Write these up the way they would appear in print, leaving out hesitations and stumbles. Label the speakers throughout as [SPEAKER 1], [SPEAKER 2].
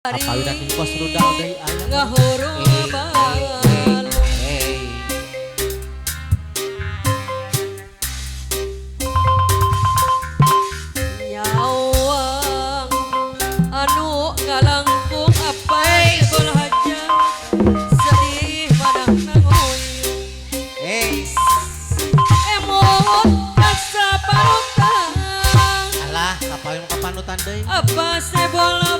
[SPEAKER 1] Apa udah kos rudal dari ayam
[SPEAKER 2] ngahurubal nyawang anu ngalangkung apa sebel haja sedih madang nangoy emot rasa panutan
[SPEAKER 1] alah kapayon kapanutan deui
[SPEAKER 2] apa sebel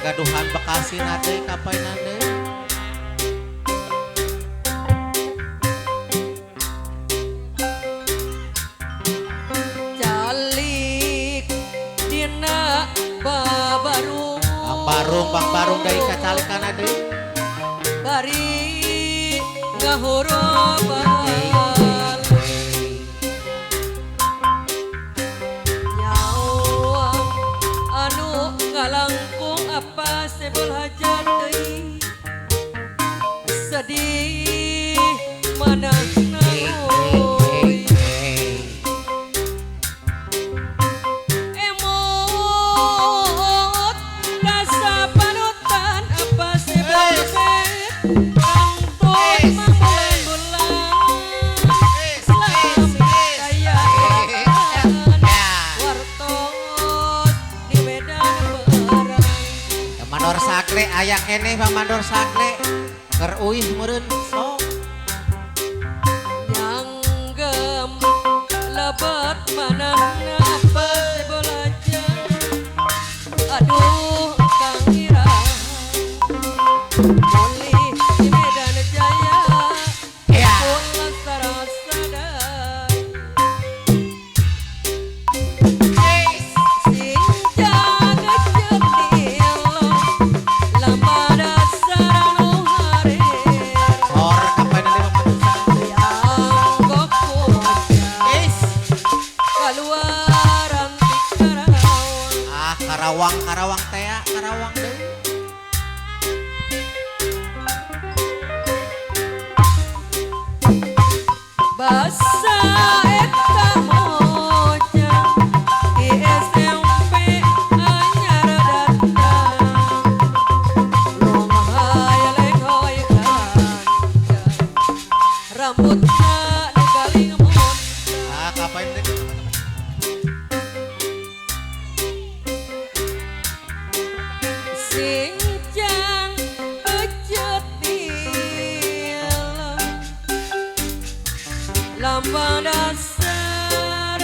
[SPEAKER 1] gaduhan Bekasi nade kapai nade
[SPEAKER 2] calik dina babarung
[SPEAKER 1] bang barung dari kacalik kan ade
[SPEAKER 2] bari ngahurubal nyawang anu ngalangkung apa sebel hajat deui sedih mana nangoy emot rasa panutan apa sebel bet kantun mambulan-bulan selamat kaya wartos di Medan barang
[SPEAKER 1] Mandor Sakre ayak kene Bang Mandor Sakre keur uih meureun sok
[SPEAKER 2] nyanggem lebet manahna apa sebel aja aduh Kang Ira mulih di Medan Jaya pulang sarasadai sing jaga cetil lampada saranu harer
[SPEAKER 1] or kapai nade Bang Mandor
[SPEAKER 2] kaluaran ti Karawang
[SPEAKER 1] Karawang teh Karawang deui
[SPEAKER 2] basa eta mojang di SMP anyar datang lomah leng hoy kancang rambutna dikaling mon
[SPEAKER 1] kapai nade
[SPEAKER 2] sing jang ejetil lambang dasar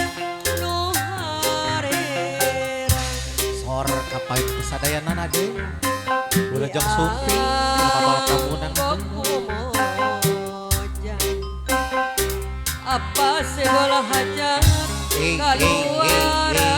[SPEAKER 2] nu harera
[SPEAKER 1] sor kapai kesadayana nade Wilujeng Sumping kapal kamunan
[SPEAKER 2] apa sebelah hajat
[SPEAKER 1] Hey, hey, hey,
[SPEAKER 2] kaluaran